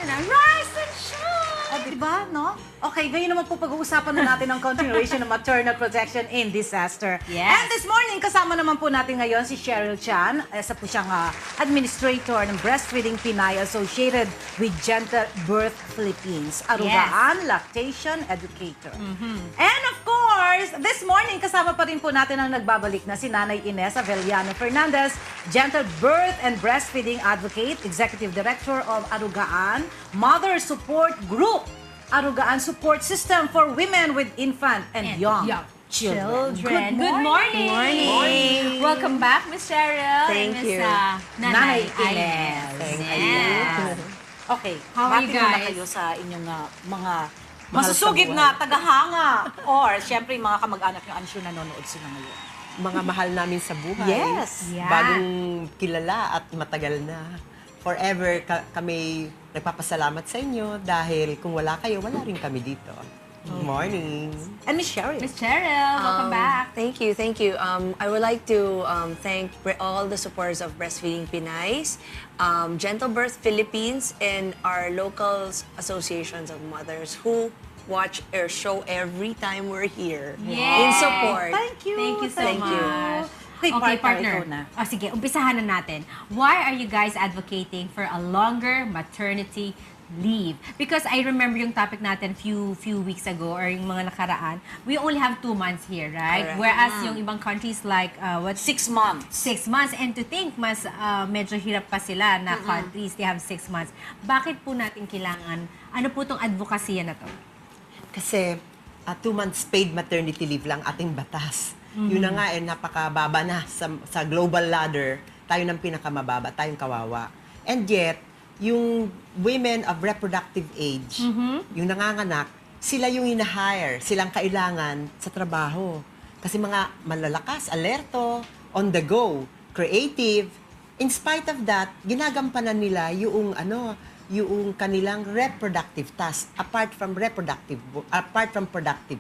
Rise and shine! Diba, no? Okay, ngayon naman po pag-uusapan na natin ang continuation ng maternal protection in disaster. Yes. And this morning, kasama naman po natin ngayon si Cheryl Chan. Isa po siyang administrator ng Breastfeeding Pinay associated with Gentle Birth Philippines. Arugaan, lactation educator. And of course, this morning, kasama pa rin po natin ang nagbabalik na si Nanay Ines Avellano Fernandez, Gentle Birth and Breastfeeding Advocate, Executive Director of Arugaan Mother Support Group. Arugaan Support System for Women with Infant and Young Children. Good morning. Morning. Welcome back, Miss Cheryl. Thank and Miss, you. Nanay Nanay Ines. Ines. Thank Yes. Okay, How are you bati muna guys? kayo sa inyong mga masusugid na tagahanga or syempre yung mga kamag-anak nyo, I'm sure nanonood sila ngayon. Mga mahal namin sa buhay. Yes. Yeah. Bagong kilala at matagal na. Forever kami nagpapasalamat sa inyo dahil kung wala kayo, wala rin kami dito. Good morning. And Miss Cheryl. Miss Cheryl, welcome back. Thank you, thank you. I would like to thank all the supporters of Breastfeeding Pinays, Gentle Birth Philippines, and our local associations of mothers who watch our show every time we're here Yay! in support. Thank you. Thank you so Thank you. much. Okay, partner. ikaw na. Oh, sige, umpisahan na natin. Why are you guys advocating for a longer maternity leave? Because I remember yung topic natin few weeks ago or yung mga nakaraan, we only have 2 months here, right? Correct. Whereas yung ibang countries like, 6 months. 6 months. And to think, mas medyo hirap pa sila na countries, they have 6 months. Bakit po natin kailangan, ano po itong advokasya na to? Kasi 2 months paid maternity leave lang ating batas. Yun na nga napakababa na sa global ladder. Tayo ng pinakamababa, tayong kawawa. And yet, yung women of reproductive age, yung nanganganak, sila yung hina-hire, silang kailangan sa trabaho. Kasi mga malalakas, alerto, on the go, creative. In spite of that, ginagampanan nila yung yung kanilang reproductive task apart from productive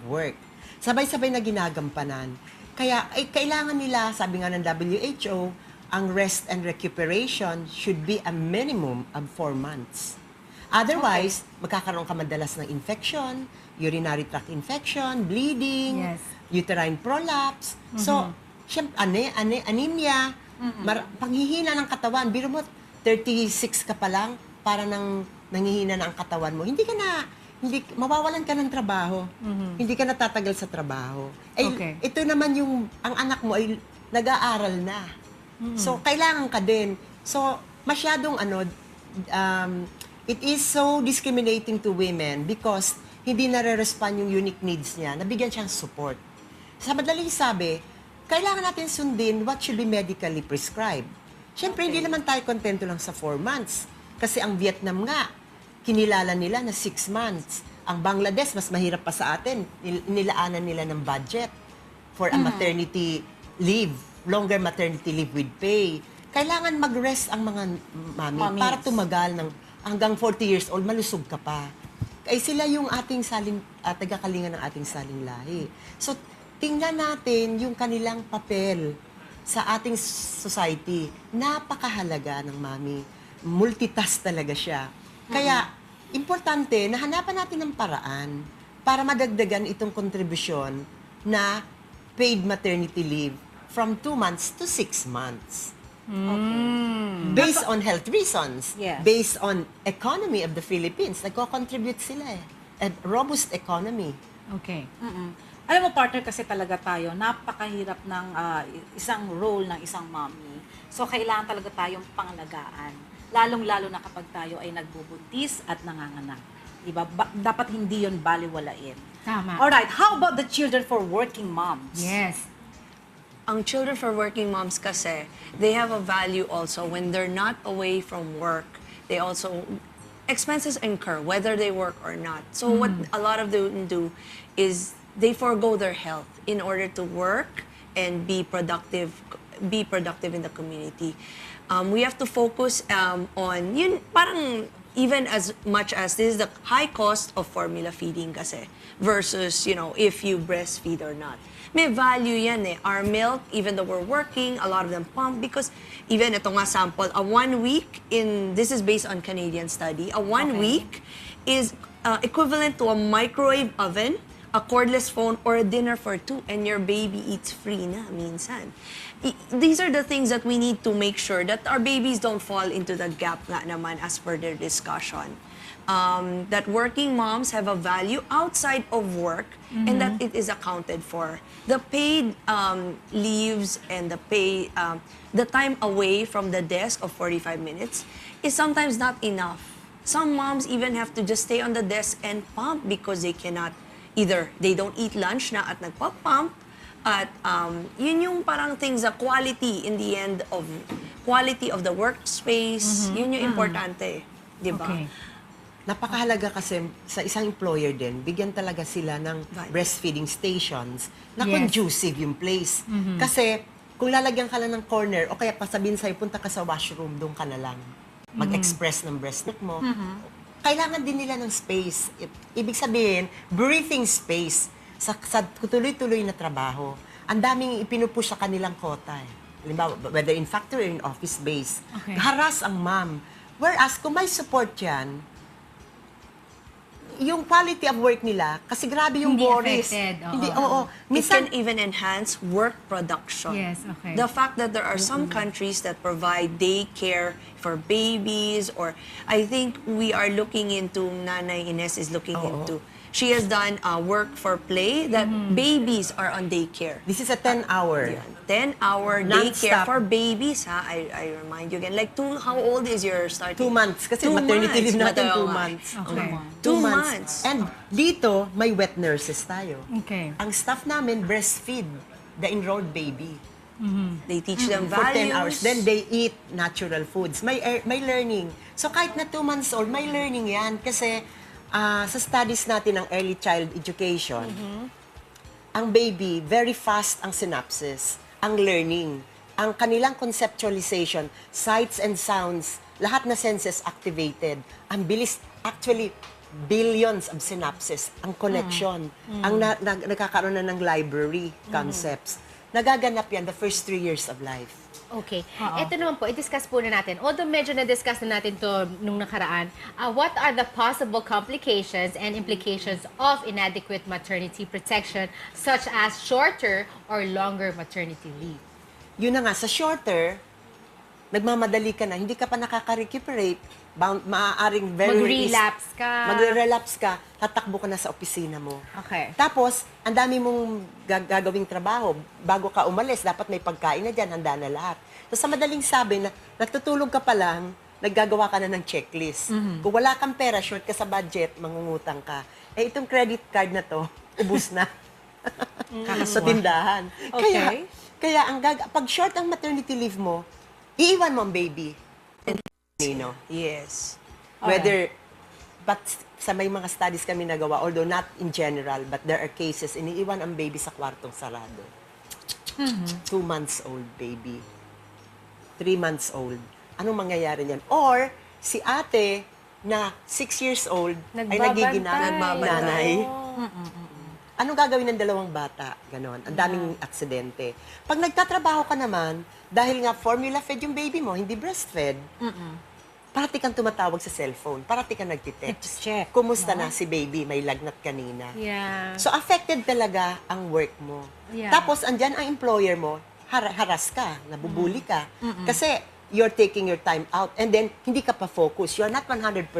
work. Sabay-sabay na ginagampanan. Kaya kailangan nila, sabi nga ng WHO, ang rest and recuperation should be a minimum of 4 months. Otherwise, magkakaroon ka madalas ng infection, urinary tract infection, bleeding, Yes. uterine prolapse. So, syempre, anemia, panghihina ng katawan. Biro mo, 36 ka pa lang, para nang nanghihina na ang katawan mo. Mawawalan ka ng trabaho. Hindi ka natatagal sa trabaho. Okay. Ito naman ang anak mo ay nag-aaral na. So, kailangan ka din. So, masyadong it is so discriminating to women because hindi nare-respond yung unique needs niya, nabigyan siyang support. Sa madaling sabi, kailangan natin sundin what should be medically prescribed. Siyempre, hindi naman tayo kontento lang sa 4 months. Kasi ang Vietnam nga, kinilala nila na 6 months. Ang Bangladesh, mas mahirap pa sa atin. Nilaanan nila ng budget for a maternity leave, longer maternity leave with pay. Kailangan mag-rest ang mga mami para tumagal ng hanggang 40 years old, malusog ka pa. Kaya sila yung ating tagakalinga ng ating saling lahi. So, tingnan natin yung kanilang papel sa ating society. Napakahalaga ng mami. Multitask talaga siya. Kaya, importante na hanapan natin ng paraan para madagdagan itong kontribusyon na paid maternity leave from 2 months to 6 months. Based on health reasons, Yes. based on economy of the Philippines, nagko-contribute sila a robust economy. Okay. Alam mo, partner, kasi talaga tayo, napakahirap ng isang role ng isang mommy. So, kailangan talaga tayong pangalagaan. Lalong-lalo na kapag tayo ay nagbubuntis at nanganganak. Diba? Dapat hindi yon baliwalain. Tama. Alright, how about the children for working moms? Yes. Ang children for working moms kasi, they have a value also when they're not away from work. They also, expenses incur whether they work or not. So what a lot of them do is they forego their health in order to work and be productive in the community. We have to focus on yun, parang even as much as this is the high cost of formula feeding kasi versus, if you breastfeed or not. May value yan eh. Our milk, even though we're working, a lot of them pump because even ito nga sample, a 1 week this is based on Canadian study, a 1 week is equivalent to a microwave oven, a cordless phone, or a dinner for 2, and your baby eats free na minsan. These are the things that we need to make sure that our babies don't fall into the gap nga naman as per their discussion. That working moms have a value outside of work and that it is accounted for. The paid leaves and the time away from the desk of 45 minutes is sometimes not enough. Some moms even have to just stay on the desk and pump because they cannot, either they don't eat lunch na at nagpa-pump, at yun yung parang things, the quality in the end of quality of the workspace, yun yung importante, di ba? Okay. Napakahalaga kasi sa isang employer din, bigyan talaga sila ng Value. breastfeeding stations na Yes. conducive yung place. Kasi kung lalagyan ka lang ng corner o kaya pasabihin sa'yo, punta ka sa washroom, doon ka na lang mag-express ng breast milk mo. Kailangan din nila ng space. Ibig sabihin, breathing space sa tuloy-tuloy na trabaho. Ang daming ipinupush sa kanilang kota. Halimbawa, whether in factory or in office base. Okay. Haras ang mom. Whereas, kung may support yan, yung quality of work nila, kasi grabe yung Hindi worries. affected, oo. Hindi, oo. It Minsan, can even enhance work production. Yes, okay. The fact that there are some countries that provide daycare for babies, or I think we are looking into, Nanay Ines is looking into, she has done work for play that babies are on daycare. this is a 10-hour. 10-hour daycare Non-stop. for babies, ha? I remind you again. Like, how old is your starting? 2 months. Kasi 2 maternity leave months. natin 2 Maternal. months. Okay. 2 months. And dito, may wet nurses tayo. Okay. Ang staff namin, breastfeed the enrolled baby. They teach them For 10 values. hours. Then they eat natural foods. May learning. So kahit na 2 months old, may learning yan. Kasi sa studies natin ng early child education, ang baby, very fast ang synapses, ang learning, ang kanilang conceptualization, sights and sounds, lahat na senses activated. Ang bilis, actually, billions of synapses, ang connection, ang nagkakaroon na ng library concepts. Nagaganap yan the first 3 years of life. Okay. Ito naman po, i-discuss po na natin. Although medyo na-discuss na natin to nung nakaraan, what are the possible complications and implications of inadequate maternity protection such as shorter or longer maternity leave? Yun na nga, sa shorter, nagmamadali ka na, hindi ka pa nakaka-recuperate, maaaring Mag-relapse ka. Magre-relapse ka, tatakbo ka na sa opisina mo. Okay. Tapos, ang dami mong gagawing trabaho. Bago ka umalis, dapat may pagkain na dyan, handa na lahat. So, sa madaling sabi, natutulog ka pa lang, naggagawa ka na ng checklist. Kung wala kang pera, short ka sa budget, mangungutang ka. Eh, itong credit card na to, ubus na. sa tindahan. Okay. Kaya pag short ang maternity leave mo, iiwan mo ang baby. Nino. Yes. Whether, but sa may mga studies kami nagawa, although not in general, but there are cases, iniiwan ang baby sa kwartong sarado. 2 months old baby. 3 months old. Anong mangyayari niyan? Or, si ate na 6 years old ay nagiging Nagbabantay. nanay. Anong gagawin ng dalawang bata? Ganon. Ang daming aksidente. Pag nagtatrabaho ka naman, dahil nga formula fed yung baby mo, hindi breastfed, parati kang tumatawag sa cellphone, parati kang nagtitext. Check. Kumusta na si baby? May lagnat kanina. Yeah. So, affected talaga ang work mo. Yeah. Tapos, andyan ang employer mo, haras ka, nabubuli ka. Kasi, you're taking your time out and then, hindi ka pa focus. You're not 100%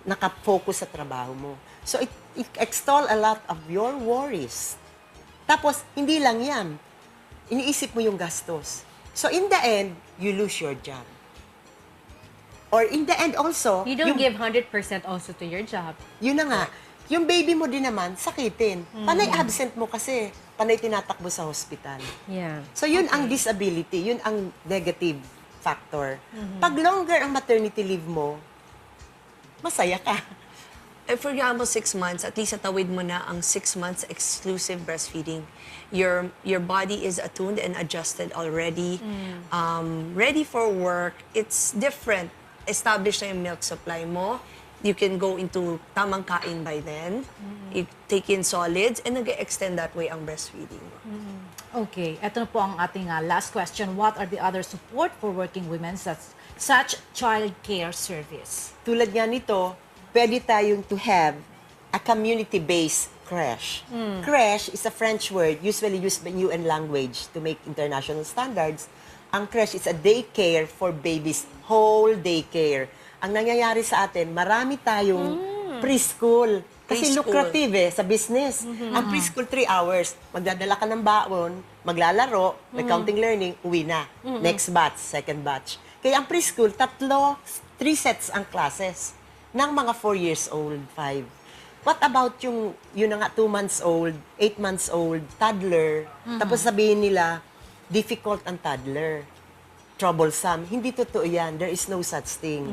nakafocus sa trabaho mo. So, it extol a lot of your worries. Tapos, hindi lang yan. Iniisip mo yung gastos. So, in the end, you lose your job. Or in the end also, You don't give 100% also to your job. yun na nga, yung baby mo din naman, sakitin. Panay absent mo kasi, panay tinatakbo sa hospital. Yeah. So yun ang disability, yun ang negative factor. Pag longer ang maternity leave mo, masaya ka. For example, 6 months, at least natawid mo na ang 6 months exclusive breastfeeding. Your body is attuned and adjusted already, ready for work. It's different establish na yung milk supply mo, you can go into tamang kain by then. You take in solids and nag-extend that way ang breastfeeding mo. Okay, ito na po ang ating last question. What are the other support for working women such child care service? Tulad nga nito, pwede tayong to have a community-based creche. Creche is a French word usually used by UN language to make international standards. Ang creche is a daycare for babies, whole daycare. Ang nangyayari sa atin, marami tayong preschool. Kasi Preschool. lucrative sa business. Ang preschool, 3 hours. Magdadala ka ng baon, maglalaro, may counting learning, uwi na. Next batch, second batch. Kaya ang preschool, 3 sets ang classes ng mga 4 years old, 5. What about yung na nga 2 months old, 8 months old, toddler, tapos sabihin nila, difficult ang toddler, troublesome. Hindi totoo yan. There is no such thing.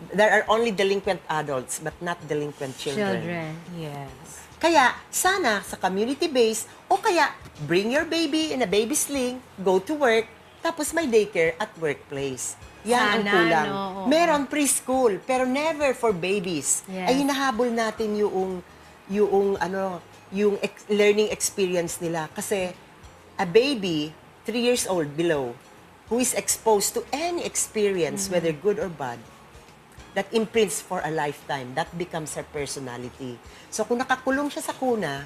There are only delinquent adults, but not delinquent children. Yes. Kaya, sana sa community-based, o kaya bring your baby in a baby sling, go to work, tapos may daycare at workplace. Yan ang Sana, kulang. no? Oo. Meron preschool, pero never for babies. Yes. Ay hinahabol natin yung learning experience nila. Kasi a baby, 3 years old below, who is exposed to any experience, whether good or bad, that imprints for a lifetime. That becomes her personality. So kung nakakulong siya sa kuna,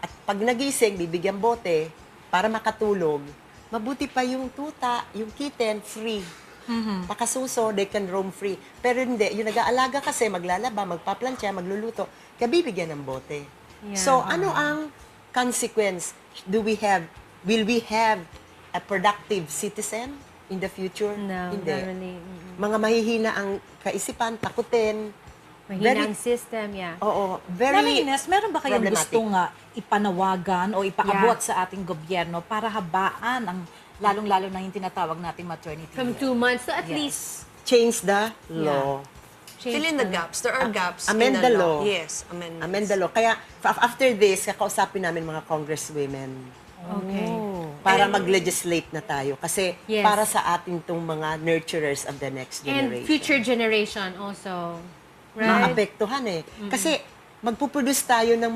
at pag nagising, bibigyan bote para makatulog, mabuti pa yung tuta, yung kitten, free. Makasuso, they can roam free. Pero hindi, yung nag-aalaga kasi, maglalaba, magpaplansya, magluluto, kaya bibigyan ng bote. Yeah. So ano ang consequence? Will we have a productive citizen in the future? No, Hindi. not really. Mga mahihina ang kaisipan, takutin. Mahina ang system, yeah. Oo, very Mami Ines, meron ba kayong problematic. gustong ipanawagan o ipaabot sa ating gobyerno para habaan ang lalong-lalo na yung tinatawag nating maternity From leave? 2 months to at Yes. least change the law. change Fill in the gaps. There are gaps amend in the the law. Yes, amendments. Amend the law. Kaya after this, kakausapin namin mga congresswomen Okay. para mag-legislate na tayo. Kasi Yes. para sa ating tong mga nurturers of the next And generation. future generation also. Right? Maapektuhan eh. Kasi magpuproduce tayo ng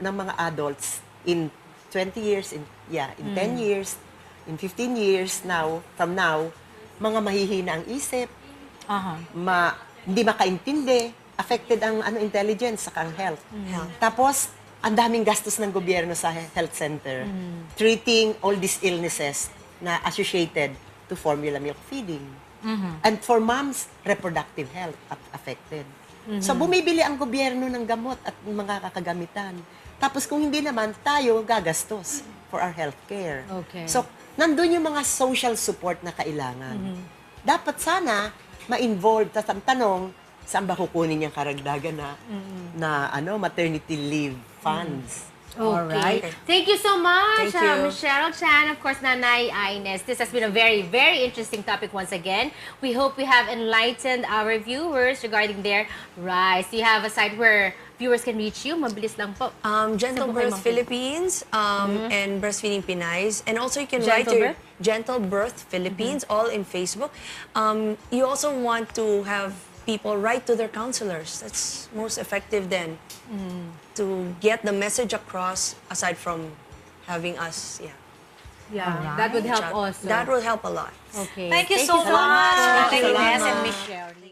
mga adults in 20 years, in 10 years, in 15 years from now, mga mahihina ang isip, Aha. hindi makaintindi, affected ang intelligence saka ang health. Health. Tapos ang daming gastos ng gobyerno sa health center treating all these illnesses na associated to formula milk feeding. And for moms, reproductive health affected. So bumibili ang gobyerno ng gamot at mga kakagamitan. Tapos kung hindi naman, tayo gagastos for our health care. Okay. So nandun yung mga social support na kailangan. Dapat sana ma-involve. Tapos ang tanong, saan ba kukunin yung karagdagan na maternity leave funds? Okay. Alright. Thank you so much, Thank you. Cheryl Chan, of course, Nanay Ines. This has been a very, very interesting topic once again. We hope we have enlightened our viewers regarding their rights. Do you have a site where viewers can reach you? Mabilis lang po. Gentle Saan po kayo Birth makikita? Philippines and Breastfeeding Pinays. And also you can Gentle write your Birth? Gentle Birth Philippines, all in Facebook. You also want to have people write to their counselors. That's most effective then to get the message across aside from having us, Yeah, Alright. that would help chat. also. That will help a lot. Okay. Thank you so much, Salamat. Ate Ines Salamat. and Miss Shirley.